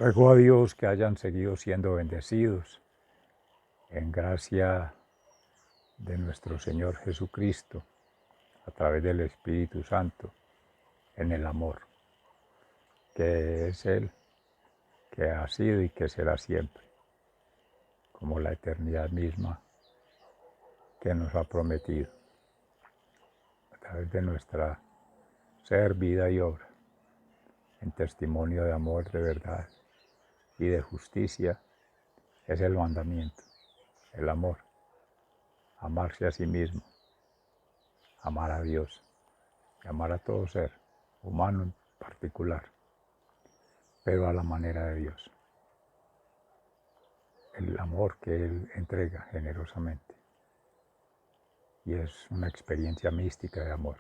Ruego a Dios que hayan seguido siendo bendecidos en gracia de nuestro Señor Jesucristo, a través del Espíritu Santo, en el amor, que es Él, que ha sido y que será siempre, como la eternidad misma que nos ha prometido, a través de nuestra ser, vida y obra, en testimonio de amor, de verdad y de justicia, es el mandamiento, el amor, amarse a sí mismo, amar a Dios, y amar a todo ser, humano en particular, pero a la manera de Dios. El amor que Él entrega generosamente. Y es una experiencia mística de amor.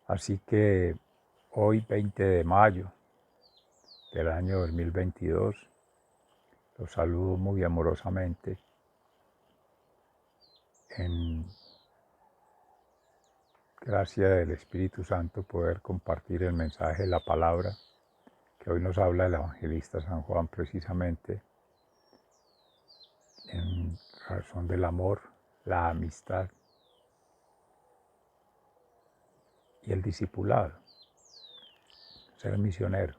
Así que hoy, 20 de mayo del año 2022, los saludo muy amorosamente en gracia del Espíritu Santo poder compartir el mensaje de la palabra que hoy nos habla el evangelista San Juan precisamente en razón del amor, la amistad y el discipulado, ser misionero.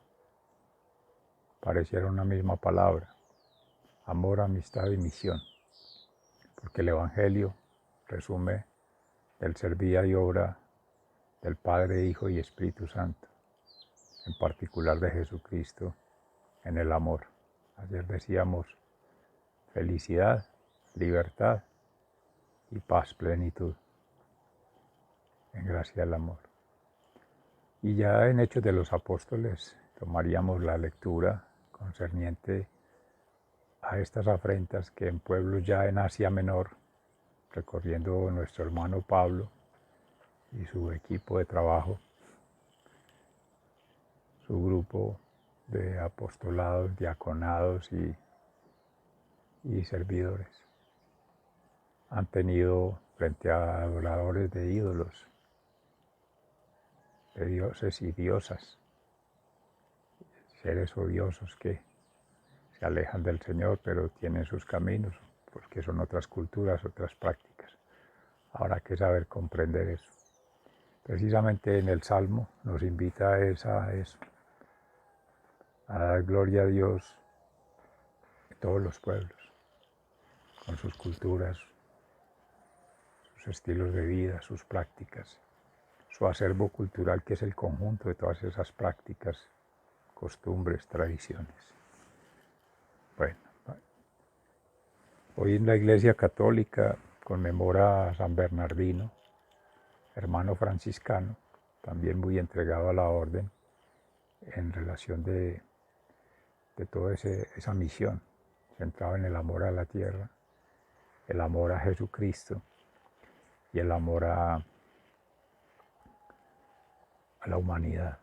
Pareciera una misma palabra, amor, amistad y misión, porque el Evangelio resume el ser vida y obra del Padre, Hijo y Espíritu Santo, en particular de Jesucristo, en el amor. Ayer decíamos felicidad, libertad y paz, plenitud, en gracia del amor. Y ya en Hechos de los Apóstoles tomaríamos la lectura concerniente a estas afrentas que en pueblos ya en Asia Menor, recorriendo nuestro hermano Pablo y su equipo de trabajo, su grupo de apostolados, diaconados y servidores, han tenido frente a adoradores de ídolos, de dioses y diosas, seres odiosos que se alejan del Señor, pero tienen sus caminos, porque son otras culturas, otras prácticas. Habrá que saber comprender eso. Precisamente en el Salmo nos invita a eso, a dar gloria a Dios de todos los pueblos, con sus culturas, sus estilos de vida, sus prácticas, su acervo cultural, que es el conjunto de todas esas prácticas, costumbres, tradiciones. Bueno, hoy en la Iglesia Católica conmemora a San Bernardino, hermano franciscano, también muy entregado a la orden en relación de toda esa misión, centrada en el amor a la tierra, el amor a Jesucristo y el amor a la humanidad,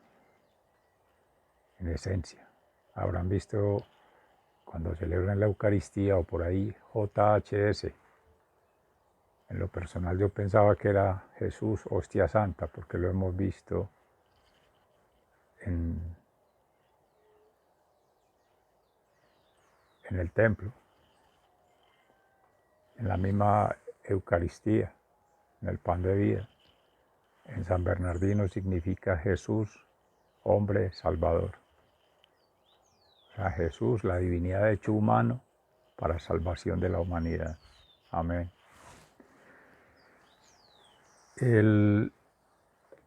en esencia. Habrán visto cuando celebran la Eucaristía o por ahí JHS. En lo personal yo pensaba que era Jesús Hostia Santa, porque lo hemos visto en el templo, en la misma Eucaristía, en el pan de vida. En San Bernardino significa Jesús, hombre salvador. O sea, Jesús, la divinidad hecho humano para salvación de la humanidad. Amén. En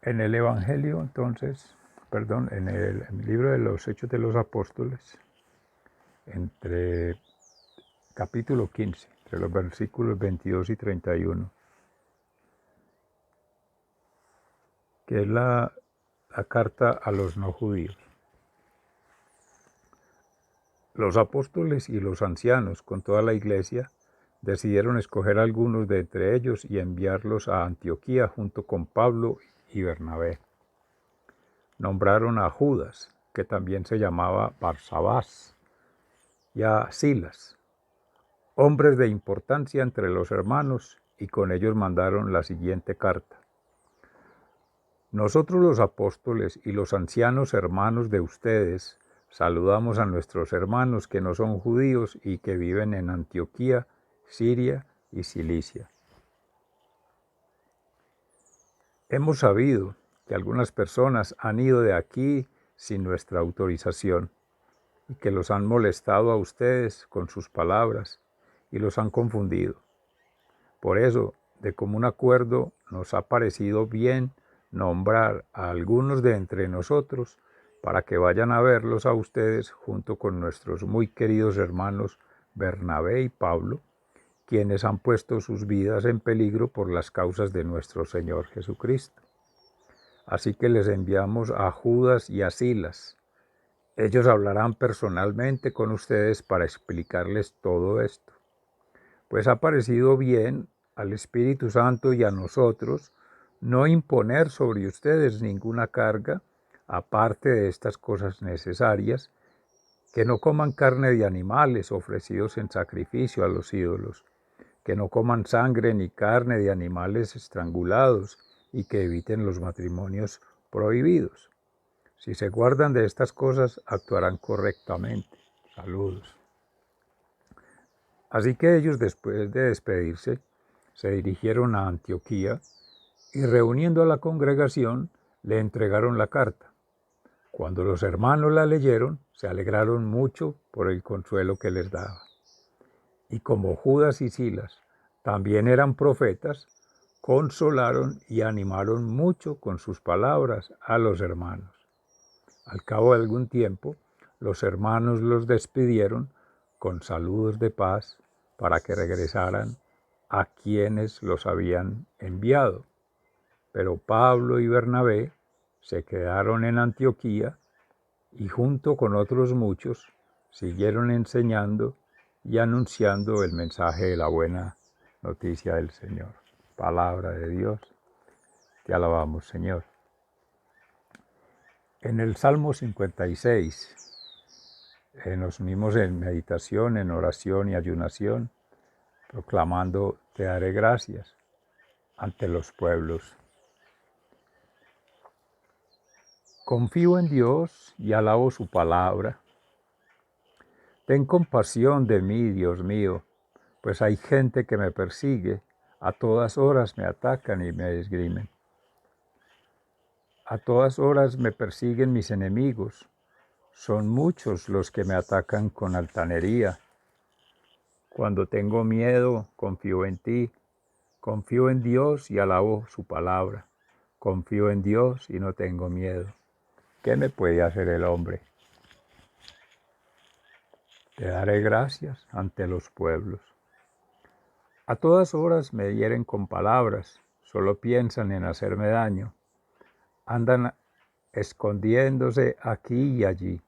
el Evangelio, entonces, en el libro de los Hechos de los Apóstoles, entre capítulo 15, entre los versículos 22 y 31, que es la carta a los no judíos. Los apóstoles y los ancianos, con toda la iglesia, decidieron escoger algunos de entre ellos y enviarlos a Antioquía junto con Pablo y Bernabé. Nombraron a Judas, que también se llamaba Barsabás, y a Silas, hombres de importancia entre los hermanos, y con ellos mandaron la siguiente carta. Nosotros los apóstoles y los ancianos hermanos de ustedes saludamos a nuestros hermanos que no son judíos y que viven en Antioquía, Siria y Cilicia. Hemos sabido que algunas personas han ido de aquí sin nuestra autorización y que los han molestado a ustedes con sus palabras y los han confundido. Por eso, de común acuerdo, nos ha parecido bien nombrar a algunos de entre nosotros para que vayan a verlos a ustedes junto con nuestros muy queridos hermanos Bernabé y Pablo, quienes han puesto sus vidas en peligro por las causas de nuestro Señor Jesucristo. Así que les enviamos a Judas y a Silas. Ellos hablarán personalmente con ustedes para explicarles todo esto. Pues ha parecido bien al Espíritu Santo y a nosotros no imponer sobre ustedes ninguna carga, aparte de estas cosas necesarias, que no coman carne de animales ofrecidos en sacrificio a los ídolos, que no coman sangre ni carne de animales estrangulados y que eviten los matrimonios prohibidos. Si se guardan de estas cosas, actuarán correctamente. Saludos. Así que ellos, después de despedirse, se dirigieron a Antioquía y, reuniendo a la congregación, le entregaron la carta. Cuando los hermanos la leyeron, se alegraron mucho por el consuelo que les daba. Y como Judas y Silas también eran profetas, consolaron y animaron mucho con sus palabras a los hermanos. Al cabo de algún tiempo, los hermanos los despidieron con saludos de paz para que regresaran a quienes los habían enviado. Pero Pablo y Bernabé se quedaron en Antioquía y junto con otros muchos siguieron enseñando y anunciando el mensaje de la buena noticia del Señor. Palabra de Dios, te alabamos, Señor. En el Salmo 56 nos unimos en meditación, en oración y ayunación, proclamando: te daré gracias ante los pueblos. Confío en Dios y alabo su palabra. Ten compasión de mí, Dios mío, pues hay gente que me persigue, a todas horas me atacan y me desgrimen. A todas horas me persiguen mis enemigos, son muchos los que me atacan con altanería. Cuando tengo miedo, confío en ti, confío en Dios y alabo su palabra. Confío en Dios y no tengo miedo. ¿Qué me puede hacer el hombre? Te daré gracias ante los pueblos. A todas horas me hieren con palabras, solo piensan en hacerme daño. Andan escondiéndose aquí y allí,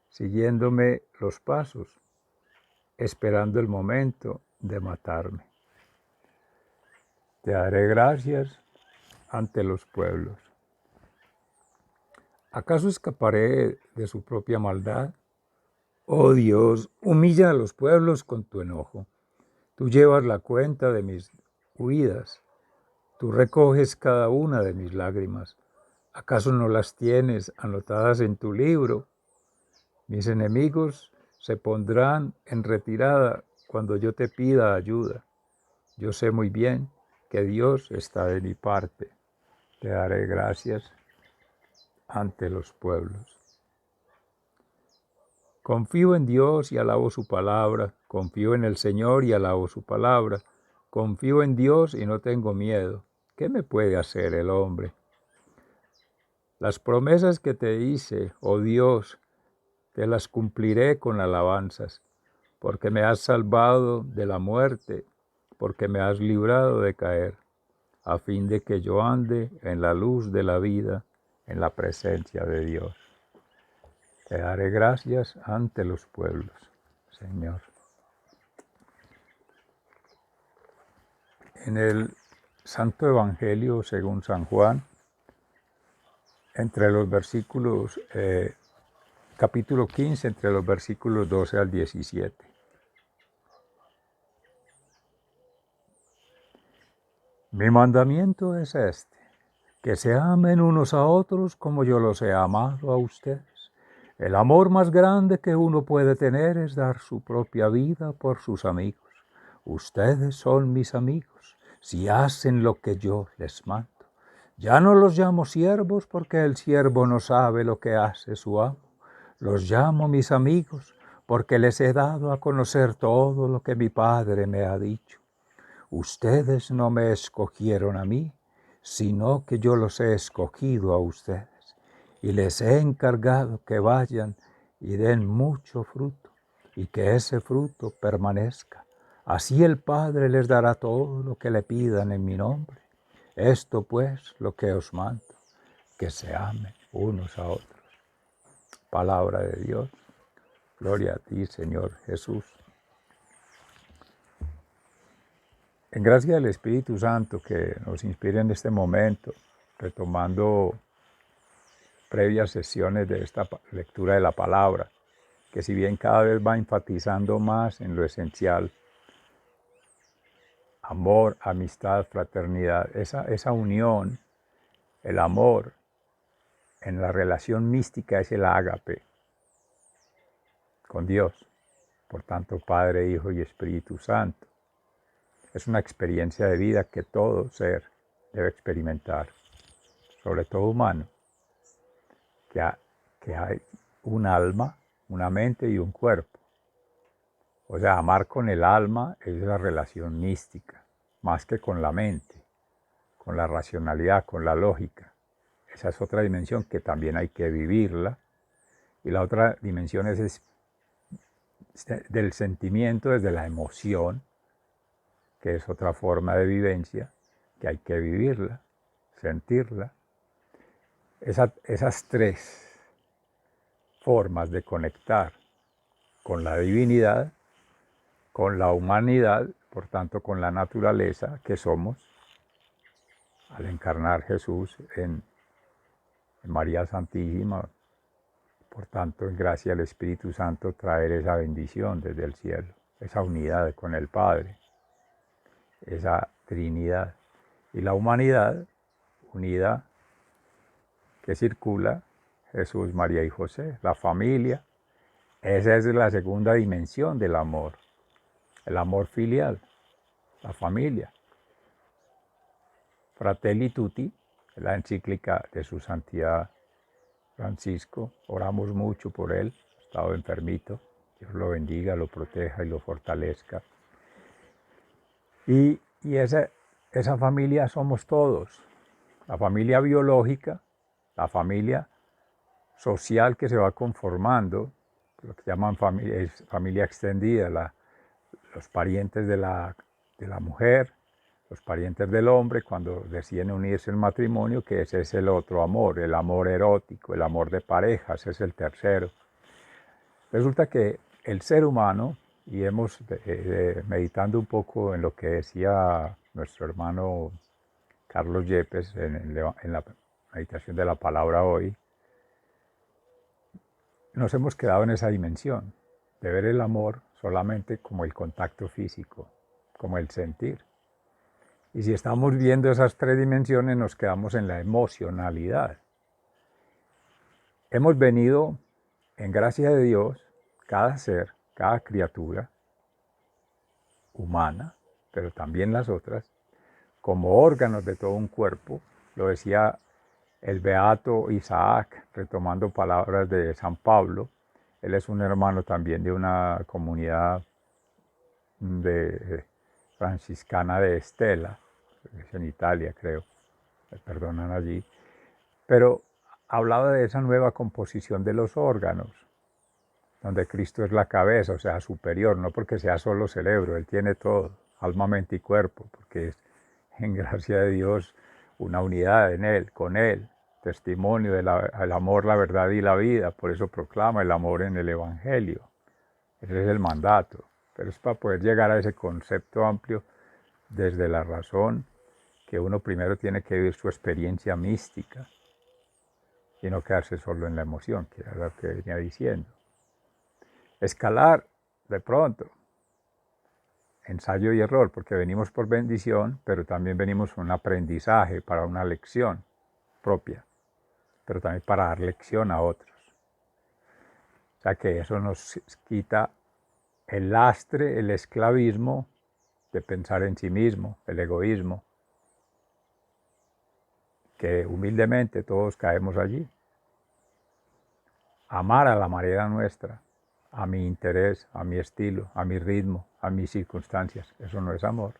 siguiéndome los pasos, esperando el momento de matarme. Te daré gracias ante los pueblos. ¿Acaso escaparé de su propia maldad? Oh Dios, humilla a los pueblos con tu enojo. Tú llevas la cuenta de mis huidas. Tú recoges cada una de mis lágrimas. ¿Acaso no las tienes anotadas en tu libro? Mis enemigos se pondrán en retirada cuando yo te pida ayuda. Yo sé muy bien que Dios está de mi parte. Te daré gracias ante los pueblos. Confío en Dios y alabo su palabra. Confío en el Señor y alabo su palabra. Confío en Dios y no tengo miedo. ¿Qué me puede hacer el hombre? Las promesas que te hice, oh Dios, te las cumpliré con alabanzas, porque me has salvado de la muerte, porque me has librado de caer, a fin de que yo ande en la luz de la vida, en la presencia de Dios. Te daré gracias ante los pueblos, Señor. En el Santo Evangelio según San Juan, entre los versículos, capítulo 15, entre los versículos 12 al 17. Mi mandamiento es este, que se amen unos a otros como yo los he amado a ustedes. El amor más grande que uno puede tener es dar su propia vida por sus amigos. Ustedes son mis amigos, si hacen lo que yo les mando. Ya no los llamo siervos porque el siervo no sabe lo que hace su amo. Los llamo mis amigos porque les he dado a conocer todo lo que mi Padre me ha dicho. Ustedes no me escogieron a mí, sino que yo los he escogido a ustedes. Y les he encargado que vayan y den mucho fruto, y que ese fruto permanezca. Así el Padre les dará todo lo que le pidan en mi nombre. Esto pues lo que os mando, que se amen unos a otros. Palabra de Dios. Gloria a ti, Señor Jesús. En gracia del Espíritu Santo que nos inspire en este momento, retomando previas sesiones de esta lectura de la palabra, que si bien cada vez va enfatizando más en lo esencial, amor, amistad, fraternidad, esa unión, el amor en la relación mística es el ágape con Dios, por tanto Padre, Hijo y Espíritu Santo. Es una experiencia de vida que todo ser debe experimentar, sobre todo humano, que hay un alma, una mente y un cuerpo. O sea, amar con el alma es la relación mística, más que con la mente, con la racionalidad, con la lógica. Esa es otra dimensión que también hay que vivirla. Y la otra dimensión es del sentimiento, desde la emoción, que es otra forma de vivencia, que hay que vivirla, sentirla. Esas tres formas de conectar con la divinidad, con la humanidad, por tanto con la naturaleza que somos, al encarnar Jesús en María Santísima, por tanto en gracia del Espíritu Santo traer esa bendición desde el cielo, esa unidad con el Padre, esa Trinidad. Y la humanidad unida que circula, Jesús, María y José, la familia. Esa es la segunda dimensión del amor, el amor filial, la familia. Fratelli Tutti, la encíclica de su santidad Francisco, oramos mucho por él, ha estado enfermito, Dios lo bendiga, lo proteja y lo fortalezca. Y esa familia somos todos, la familia biológica, la familia social que se va conformando, lo que llaman familia extendida, los parientes de la mujer, los parientes del hombre, cuando deciden unirse en matrimonio, que ese es el otro amor, el amor erótico, el amor de parejas, es el tercero. Resulta que el ser humano, y hemos meditando un poco en lo que decía nuestro hermano Carlos Yepes en la meditación de la palabra hoy, nos hemos quedado en esa dimensión, de ver el amor solamente como el contacto físico, como el sentir. Y si estamos viendo esas tres dimensiones, nos quedamos en la emocionalidad. Hemos venido, en gracia de Dios, cada ser, cada criatura humana, pero también las otras, como órganos de todo un cuerpo, lo decía el beato Isaac, retomando palabras de San Pablo. Él es un hermano también de una comunidad franciscana de Estela, es en Italia creo, me perdonan allí, pero hablaba de esa nueva composición de los órganos, donde Cristo es la cabeza, o sea, superior, no porque sea solo cerebro, Él tiene todo, alma, mente y cuerpo, porque es en gracia de Dios una unidad en Él, con Él, testimonio del amor, la verdad y la vida, por eso proclama el amor en el Evangelio. Ese es el mandato, pero es para poder llegar a ese concepto amplio desde la razón, que uno primero tiene que vivir su experiencia mística y no quedarse solo en la emoción, que era lo que venía diciendo. Escalar de pronto, ensayo y error, porque venimos por bendición, pero también venimos con un aprendizaje para una lección propia, pero también para dar lección a otros. O sea que eso nos quita el lastre, el esclavismo de pensar en sí mismo, el egoísmo, que humildemente todos caemos allí. Amar a la manera nuestra, a mi interés, a mi estilo, a mi ritmo, a mis circunstancias, eso no es amor.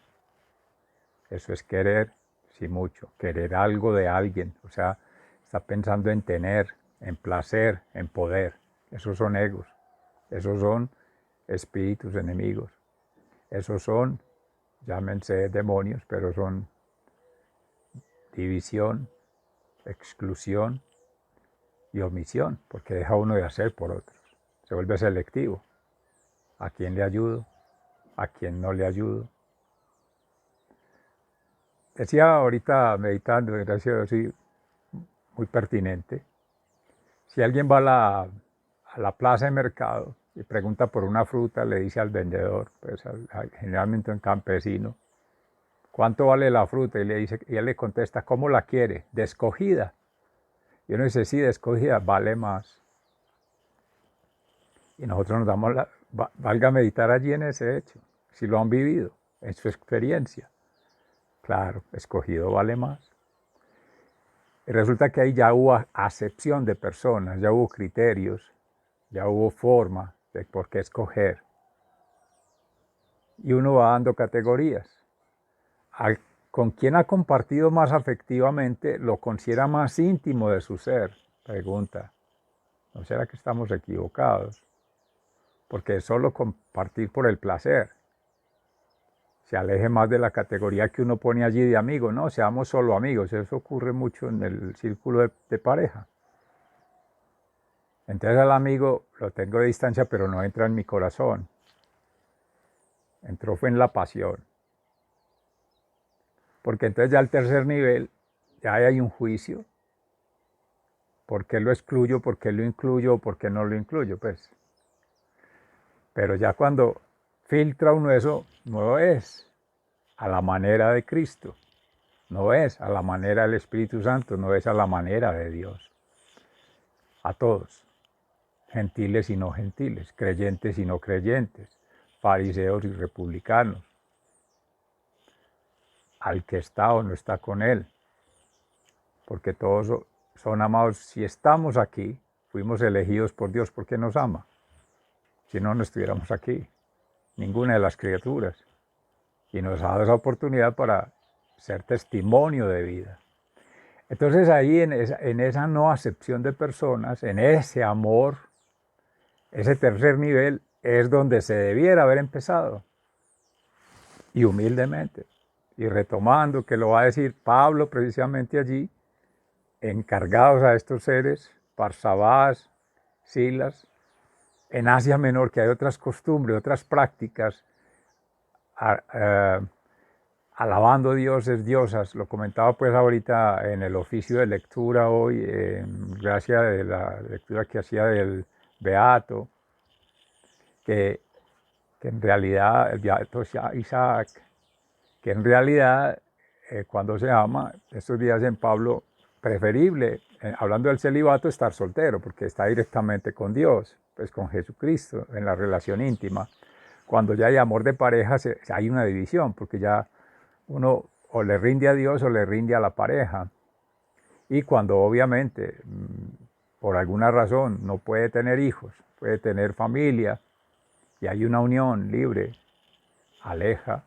Eso es querer, sí mucho, querer algo de alguien, o sea, está pensando en tener, en placer, en poder. Esos son egos, esos son espíritus enemigos, esos son, llámense demonios, pero son división, exclusión y omisión, porque deja uno de hacer por otros. Se vuelve selectivo. ¿A quién le ayudo? ¿A quién no le ayudo? Decía ahorita meditando, gracias a Dios, sí, muy pertinente. Si alguien va a la plaza de mercado y pregunta por una fruta, le dice al vendedor, pues generalmente un campesino, ¿cuánto vale la fruta? Y él le contesta, ¿cómo la quiere? ¿De escogida? Y uno dice, sí, de escogida vale más. Y nosotros nos damos valga meditar allí en ese hecho, si lo han vivido, en su experiencia. Claro, escogido vale más. Y resulta que ahí ya hubo acepción de personas, ya hubo criterios, ya hubo forma de por qué escoger. Y uno va dando categorías. Con quien ha compartido más afectivamente lo considera más íntimo de su ser. Pregunta, ¿no será que estamos equivocados? Porque es solo compartir por el placer. Se aleje más de la categoría que uno pone allí de amigo. No, seamos solo amigos. Eso ocurre mucho en el círculo de pareja. Entonces al amigo lo tengo de distancia, pero no entra en mi corazón. Entró fue en la pasión. Porque entonces ya al tercer nivel, ya hay un juicio. ¿Por qué lo excluyo? ¿Por qué lo incluyo? ¿Por qué no lo incluyo? Pues. Pero ya cuando filtra uno eso, no es a la manera de Cristo. No es a la manera del Espíritu Santo, no es a la manera de Dios. A todos, gentiles y no gentiles, creyentes y no creyentes, fariseos y republicanos, al que está o no está con él, porque todos son amados. Si estamos aquí, fuimos elegidos por Dios porque nos ama. Si no, no estuviéramos aquí, ninguna de las criaturas. Y nos ha dado esa oportunidad para ser testimonio de vida. Entonces ahí en esa no acepción de personas, en ese amor, ese tercer nivel es donde se debiera haber empezado. Y humildemente, y retomando, que lo va a decir Pablo precisamente allí, encargados a estos seres, Barsabás, Silas, en Asia Menor, que hay otras costumbres, otras prácticas, alabando dioses, diosas. Lo comentaba pues ahorita en el oficio de lectura hoy, gracias a la lectura que hacía del Beato, que en realidad, el Beato Isaac, que en realidad cuando se ama, estos días en Pablo, preferible, hablando del celibato, estar soltero, porque está directamente con Dios, pues con Jesucristo, en la relación íntima. Cuando ya hay amor de pareja, hay una división, porque ya uno o le rinde a Dios o le rinde a la pareja. Y cuando obviamente, por alguna razón, no puede tener hijos, puede tener familia, y hay una unión libre, aleja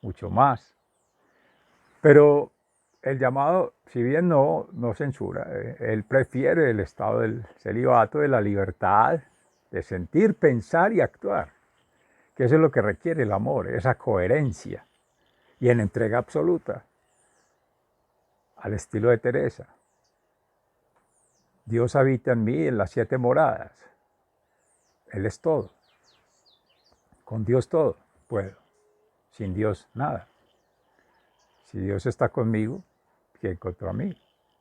mucho más. Pero el llamado, si bien no censura, él prefiere el estado del celibato, de la libertad, de sentir, pensar y actuar, que eso es lo que requiere el amor, esa coherencia y en entrega absoluta, al estilo de Teresa. Dios habita en mí en las 7 moradas. Él es todo. Con Dios todo puedo. Sin Dios nada. Si Dios está conmigo, ¿quién contra mí?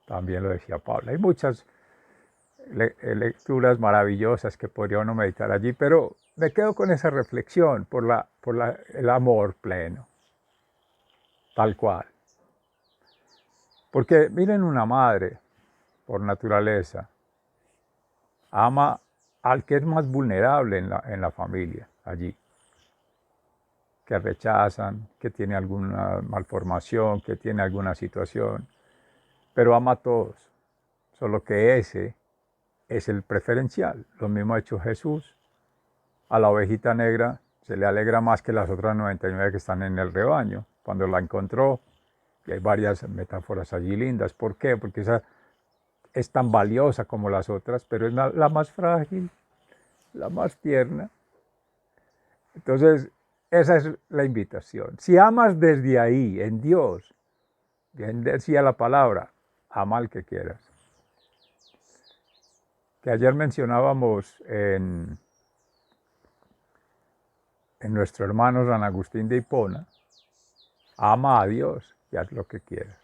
También lo decía Pablo. Hay muchas lecturas maravillosas que podría uno meditar allí, pero me quedo con esa reflexión por el amor pleno, tal cual. Porque miren, una madre, por naturaleza, ama al que es más vulnerable en la familia, allí, que rechazan, que tiene alguna malformación, que tiene alguna situación, pero ama a todos, solo que ese es el preferencial. Lo mismo ha hecho Jesús. A la ovejita negra se le alegra más que las otras 99 que están en el rebaño. Cuando la encontró, y hay varias metáforas allí lindas. ¿Por qué? Porque esa es tan valiosa como las otras, pero es la más frágil, la más tierna. Entonces, esa es la invitación. Si amas desde ahí, en Dios, bien decía la palabra, ama al que quieras. Que ayer mencionábamos en nuestro hermano San Agustín de Hipona, ama a Dios y haz lo que quieras.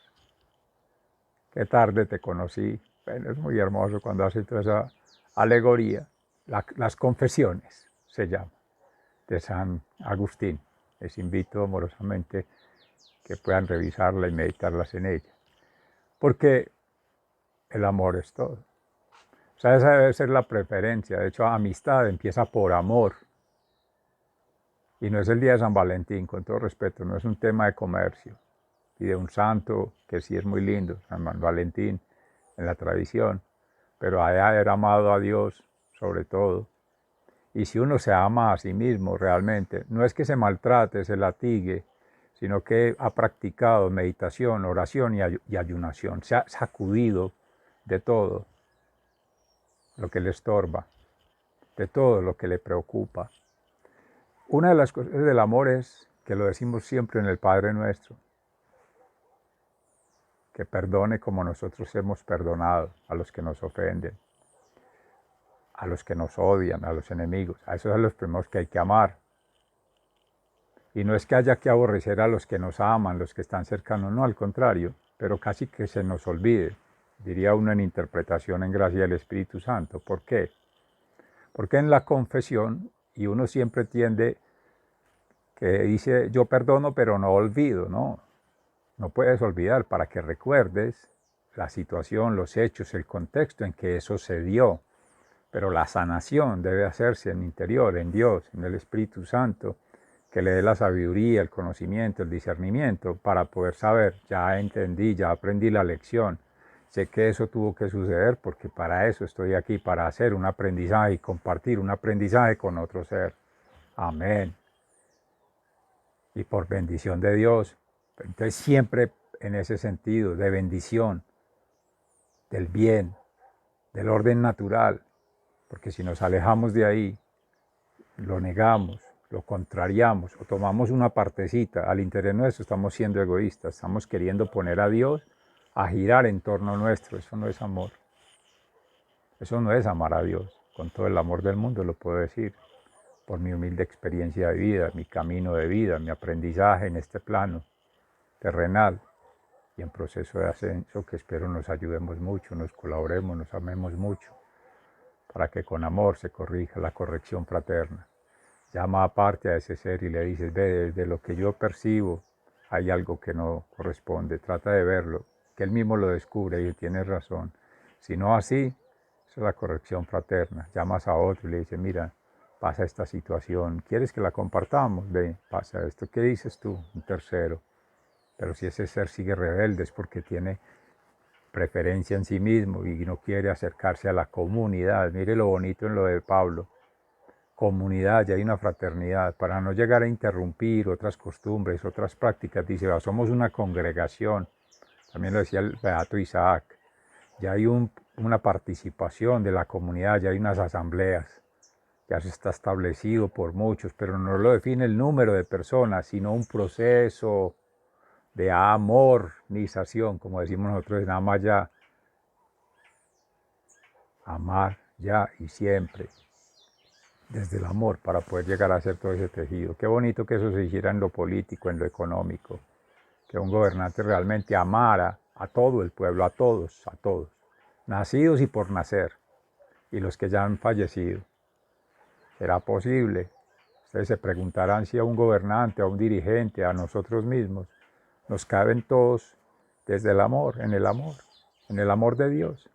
Qué tarde te conocí. Bueno, es muy hermoso cuando hace toda esa alegoría. Las confesiones se llama, de San Agustín. Les invito amorosamente que puedan revisarla y meditarlas en ella. Porque el amor es todo. O sea, esa debe ser la preferencia. De hecho, amistad empieza por amor. Y no es el día de San Valentín, con todo respeto, no es un tema de comercio. Y de un santo que sí es muy lindo, San Valentín, en la tradición. Pero hay haber amado a Dios sobre todo. Y si uno se ama a sí mismo realmente, no es que se maltrate, se latigue, sino que ha practicado meditación, oración y ayunación. Se ha sacudido de todo lo que le estorba, de todo lo que le preocupa. Una de las cosas del amor es, que lo decimos siempre en el Padre Nuestro, que perdone como nosotros hemos perdonado a los que nos ofenden, a los que nos odian, a los enemigos. A esos son los primeros que hay que amar. Y no es que haya que aborrecer a los que nos aman, los que están cercanos, no, al contrario, pero casi que se nos olvide, diría uno en interpretación en gracia del Espíritu Santo. ¿Por qué? Porque en la confesión, y uno siempre tiende, que dice yo perdono pero no olvido, no, no puedes olvidar para que recuerdes la situación, los hechos, el contexto en que eso se dio. Pero la sanación debe hacerse en el interior, en Dios, en el Espíritu Santo, que le dé la sabiduría, el conocimiento, el discernimiento para poder saber, ya entendí, ya aprendí la lección. Sé que eso tuvo que suceder porque para eso estoy aquí, para hacer un aprendizaje y compartir un aprendizaje con otro ser. Amén. Y por bendición de Dios. Entonces siempre en ese sentido, de bendición, del bien, del orden natural, porque si nos alejamos de ahí, lo negamos, lo contrariamos o tomamos una partecita al interés nuestro, estamos siendo egoístas, estamos queriendo poner a Dios a girar en torno nuestro. Eso no es amor. Eso no es amar a Dios. Con todo el amor del mundo lo puedo decir, por mi humilde experiencia de vida, mi camino de vida, mi aprendizaje en este plano terrenal y en proceso de ascenso, que espero nos ayudemos mucho, nos colaboremos, nos amemos mucho, para que con amor se corrija la corrección fraterna. Llama aparte a ese ser y le dices, ve, desde lo que yo percibo hay algo que no corresponde, trata de verlo, que él mismo lo descubre y tienes razón. Si no así, esa es la corrección fraterna. Llamas a otro y le dices, mira, pasa esta situación, ¿quieres que la compartamos? Ve, pasa esto, ¿qué dices tú? Un tercero. Pero si ese ser sigue rebelde es porque tiene preferencia en sí mismo y no quiere acercarse a la comunidad. Mire lo bonito en lo de Pablo. Comunidad, ya hay una fraternidad, para no llegar a interrumpir otras costumbres, otras prácticas. Dice, somos una congregación, también lo decía el beato Isaac, ya hay una participación de la comunidad, ya hay unas asambleas, ya se está establecido por muchos, pero no lo define el número de personas, sino un proceso de amornización, como decimos nosotros, nada más ya, amar ya y siempre, desde el amor, para poder llegar a hacer todo ese tejido. Qué bonito que eso se hiciera en lo político, en lo económico, que un gobernante realmente amara a todo el pueblo, a todos, nacidos y por nacer, y los que ya han fallecido. ¿Será posible? Ustedes se preguntarán si a un gobernante, a un dirigente, a nosotros mismos, nos caben todos desde el amor, en el amor de Dios.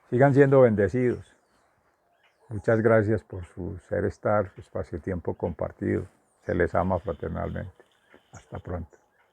Sigan siendo bendecidos. Muchas gracias por su ser estar, espacio-tiempo compartido. Se les ama fraternalmente. Hasta pronto.